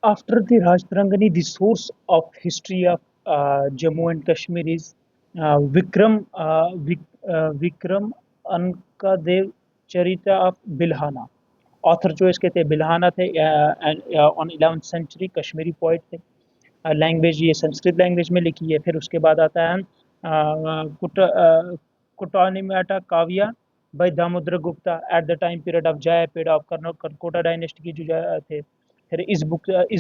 After the Rajtarangani, the source of history of Jammu and Kashmir is Vikram Ankadev Charita of Bilhana. Author जो इसके थे बिल्हाना थे, on 11th century Kashmiri poet थे। Language ये Sanskrit language में लिखी है। फिर उसके बाद आता है Kuttanimata Kavya by Damodar Gupta at the time period of जय पीरियड ऑफ कर्नाटकोटा डायनेस्टी की जो थे। फिर इस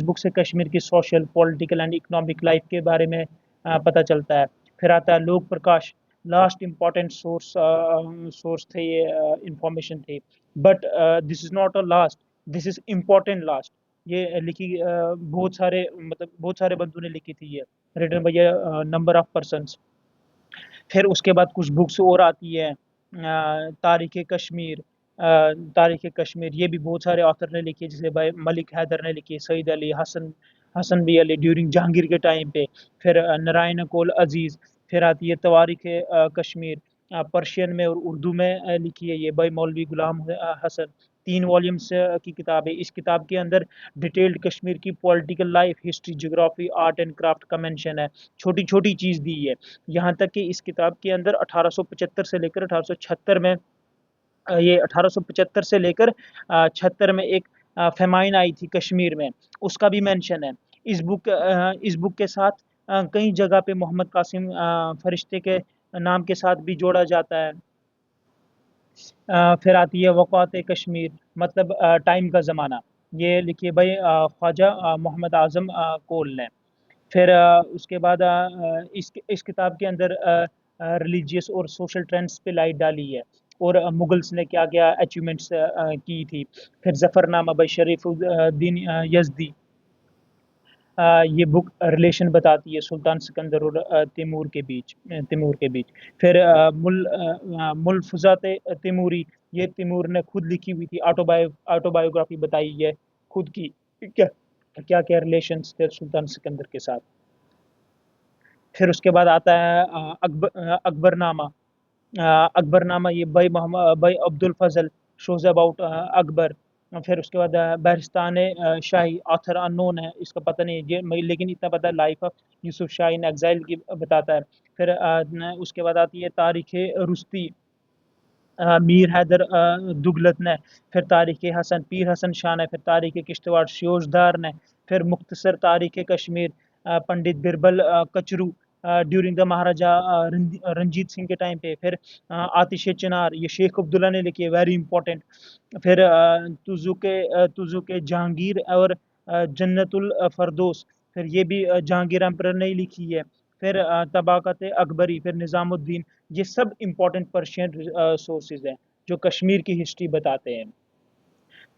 बुक से कश्मीर की social political and economic life के बारे में पता चलता है। फिर आता है लोक प्रकाश, लास्ट इम्पॉर्टेंट सोर्स थे ये इंफॉर्मेशन थे। But this is not a last, this is important last. ये लिखी बहुत सारे मतलब बहुत सारे बंदों ने लिखी थी ये, written by number of persons. फिर उसके बाद कुछ बुक्स और आती है, तारीख़ कश्मीर, तारीख़ कश्मीर ये भी बहुत सारे ऑथर ने लिखी है, जैसे भाई मलिक हैदर ने लिखी है, सईद अली, हसन हसन बी अली ड्यूरिंग जहांगीर के टाइम पे। फिर नारायण कोल अजीज़। फिर आती है तवारीख़ कश्मीर, पर्शियन में और उर्दू में लिखी है ये भाई मौलवी गुलाम हसन। 3 वॉल्यूम्स की किताब है। इस किताब के अंदर डिटेल्ड कश्मीर की political life, history, geography, art and craft का मेंशन है। छोटी-छोटी चीज़ दी है। यहाँ तक कि इस किताब के अंदर 1875 से लेकर 1876 में ये 1875 से लेकर 76 में एक फेमाइन आई थी कश्मीर में, उसका भी मेंशन है। इस बुक के साथ कई जगह पे मोहम्मद कासिम फरिश्ते के नाम के साथ भी जोड़ा जाता है। फिर आती है वक़ात कश्मीर, मतलब टाइम का ज़माना। ये लिखी है भाई ख्वाजा मोहम्मद आज़म कोल ने। फिर उसके बाद इस किताब के अंदर रिलीजियस और सोशल ट्रेंड्स पे लाइट डाली है, और मुगल्स ने क्या-क्या अचीवमेंट्स की थी। फिर ज़फ़रनामा बाय शरीफ़ुद्दीन यज़दी, ये बुक रिलेशन बताती है सुल्तान सिकंदर और तैमूर के बीच। फिर मुल्फ़ज़ात तैमूरी, ये तैमूर ने खुद लिखी हुई थी, ऑटोबायोग्राफी बताई है खुद की, क्या क्या-क्या रिलेशंस थे सुल्तान सिकंदर के साथ। फिर उसके बाद आता है अकबरनामा। अकबरनामा ये by Abdul Fazal shows about Akbar. फिर उसके बाद बहरिस्तान शाही, ऑथर अननोन है, इसका पता नहीं है लेकिन इतना पता है life of Yusuf Shah in exile की बताता है। फिर उसके बाद आती है तारीख रुस्ती, मीर हैदर दुगलत ने। फिर तारीख हसन पीर हसन शाह ने। फिर तारीख किश्तवाड़ शियोजदार ने। फिर मुख्तसर तारीख कश्मीर, पंडित बिरबल कचरू ड्यूरिंग द महाराजा रंजीत सिंह के टाइम पे। फिर आतिश चिनार, ये शेख अब्दुल्ला ने लिखी है, वेरी इंपॉर्टेंट। फिर तुजुके जहांगीर और जन्नतुल फरदोस, फिर ये भी जहांगीर एम्परर ने ही लिखी है। फिर तबाकत अकबरी, फिर निज़ामुद्दीन, ये सब इम्पोर्टेंट पर्शियन सोर्सेज हैं जो कश्मीर की हिस्ट्री बताते हैं।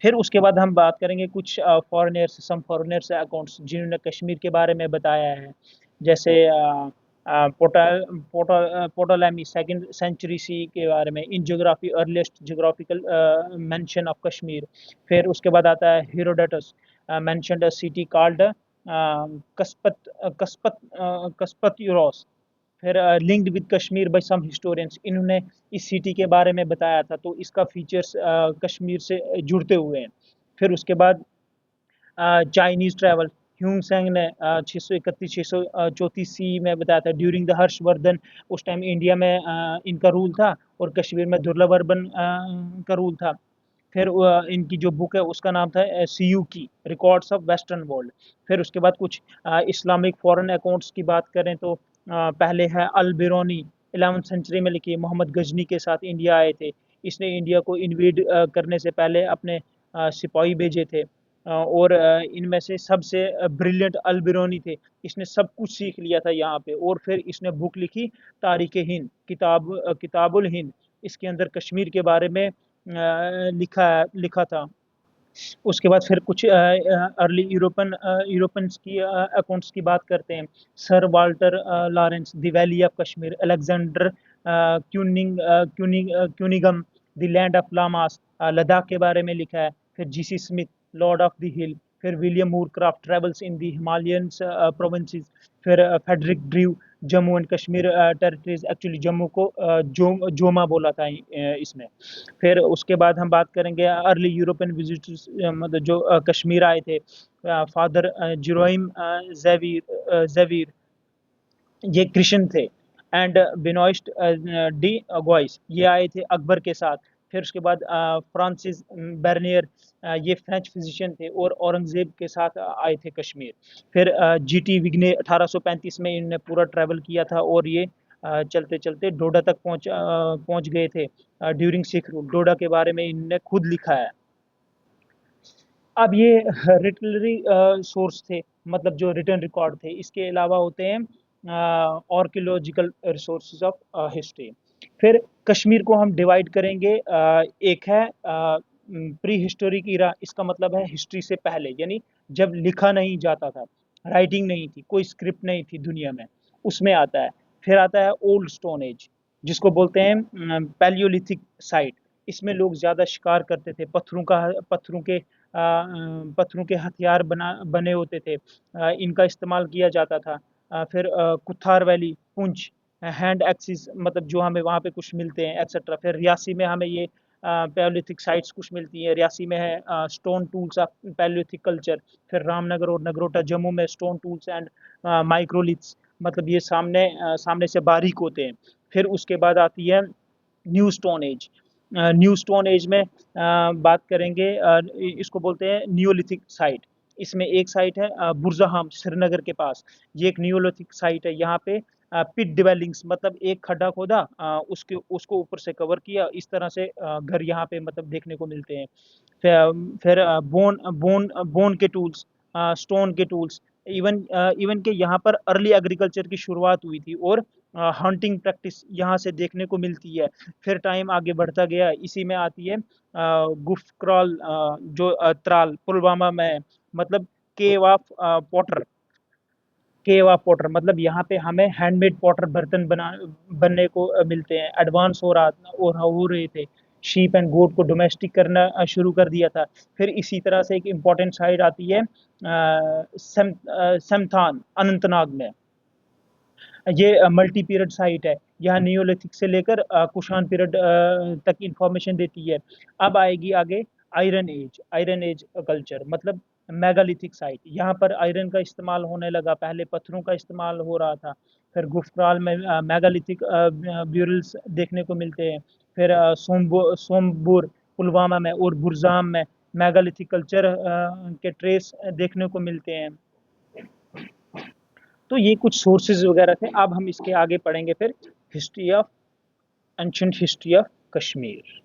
फिर उसके बाद हम बात करेंगे कुछ फॉरेनर्स अकाउंट्स जिन्होंने कश्मीर के बारे में बताया है, जैसे पोटालेमी सेकंड सेंचुरी सी के बारे में, in geography earliest geographical mention of Kashmir. फिर उसके बाद आता है Herodotus mentioned a city called Kaspat Kaspat Kaspatyros. फिर linked with Kashmir by some historians, इन्होंने इस सिटी के बारे में बताया था, तो इसका फीचर्स कश्मीर से जुड़ते हुए हैं। फिर उसके बाद चाइनीज़ ट्रैवल, ह्यूंग सेंग ने 631 634 सी में बताया था, ड्यूरिंग द हर्षवर्धन, उस टाइम इंडिया में इनका रूल था और कश्मीर में दुर्लभवर्मन का रूल था। फिर इनकी जो बुक है उसका नाम था सीयू की रिकॉर्ड्स ऑफ वेस्टर्न वर्ल्ड। फिर उसके बाद कुछ इस्लामिक फॉरेन अकाउंट्स की बात करें तो पहले है अल बिरूनी, 11th सेंचुरी में लिखी है, मोहम्मद गजनी के साथ इंडिया आए थे। इसने इंडिया को इन्वेड करने से पहले अपने सिपाही भेजे थे, और इनमें से सबसे ब्रिलियंट अल बिरूनी थे। इसने सब कुछ सीख लिया था यहाँ पे, और फिर इसने बुक लिखी तारीख हिंद, किताबुल हिंद। इसके अंदर कश्मीर के बारे में लिखा था। उसके बाद फिर कुछ अर्ली यूरोपियंस की अकाउंट्स की बात करते हैं। Sir Walter Lawrence, the valley of Kashmir, Alexander Cunningham, the land of lamas, Ladakh के बारे में लिखा है। फिर GC Smith, lord of the hill. फिर William Moorcroft, travels in the Himalayan provinces. फिर Frederic Drew, Jammu and Kashmir territories, actually Jammu को जोमा बोला था इसमें। फिर उसके बाद हम बात करेंगे अर्ली यूरोपियन विजिटर्स, मतलब जो कश्मीर आए थे, फादर जेरोइम जेवियर, ये क्रिश्चियन थे। एंड बिनोइस्ट डी गॉइस, ये आए थे अकबर के साथ। फिर उसके बाद फ्रांसिस बर्नियर, ये फ्रेंच फिजिशियन थे और औरंगजेब के साथ आए थे कश्मीर। फिर जीटी विग्ने 1835 में इन्होंने पूरा ट्रैवल किया था और ये चलते चलते डोडा तक पहुंच गए थे ड्यूरिंग सिख रूल। डोडा के बारे में इन्होंने खुद लिखा है। अब ये लिटरेरी सोर्स थे, मतलब जो रिटन रिकॉर्ड थे। इसके अलावा होते हैं आर्कियोलॉजिकल रिसोर्सेज ऑफ हिस्ट्री। फिर कश्मीर को हम डिवाइड करेंगे, एक है प्री हिस्टोरिक इरा, इसका मतलब है हिस्ट्री से पहले, यानी जब लिखा नहीं जाता था, राइटिंग नहीं थी, कोई स्क्रिप्ट नहीं थी दुनिया में, उसमें आता है। फिर आता है ओल्ड स्टोन एज, जिसको बोलते हैं पैलियोलिथिक साइट। इसमें लोग ज़्यादा शिकार करते थे, पत्थरों के हथियार बने होते थे, इनका इस्तेमाल किया जाता था। फिर Kuthar valley, Poonch, hand axis, मतलब जो हमें वहाँ पे कुछ मिलते हैं एक्सेट्रा। फिर रियासी में हमें ये पैलियोलिथिक साइट्स कुछ मिलती हैं। रियासी में है stone tools of Palaeolithic culture. फिर रामनगर और नगरोटा जम्मू में स्टोन टूल्स एंड माइक्रोलिथ्स, मतलब ये सामने से बारीक होते हैं। फिर उसके बाद आती है new stone age. New stone age में बात करेंगे, इसको बोलते हैं नियोलिथिक साइट। इसमें एक साइट है बुरज़ाहम श्रीनगर के पास, ये एक नियोलिथिक साइट है। यहाँ पे पिट डिवेलिंग्स, मतलब एक खड्डा खोदा, उसके उसको ऊपर से कवर किया, इस तरह से घर यहाँ पे मतलब देखने को मिलते हैं। फिर बोन बोन बोन के टूल्स, स्टोन के टूल्स, इवन इवन के यहाँ पर अर्ली एग्रीकल्चर की शुरुआत हुई थी और हंटिंग प्रैक्टिस यहाँ से देखने को मिलती है। फिर टाइम आगे बढ़ता गया, इसी में आती है गुफक्रॉल, जो त्राल पुलवामा में है, मतलब केव of Potter. Cave of Potter मतलब यहाँ पे हमें हैंडमेड पॉटर बर्तन बनने को मिलते हैं। एडवांस हो रहे थे। शीप एंड गोट को डोमेस्टिक करना शुरू कर दिया था। फिर इसी तरह से एक इम्पॉर्टेंट साइड आती है समथान अनंतनाग में। ये मल्टी पीरियड साइट है। यहाँ नियोलिथिक से लेकर कुषाण पीरियड तक इंफॉर्मेशन देती है। अब आएगी आगे आयरन एज कल्चर, मतलब मेगालिथिक साइट। यहाँ पर आयरन का इस्तेमाल होने लगा, पहले पत्थरों का इस्तेमाल हो रहा था। फिर गुफराल में मेगालिथिक ब्यूरल्स देखने को मिलते हैं। फिर सोमबुर पुलवामा में और बुरजाम में मेगालिथिक कल्चर के ट्रेस देखने को मिलते हैं। तो ये कुछ सोर्सेज वगैरह थे। अब हम इसके आगे पढ़ेंगे फिर history of ancient history of Kashmir.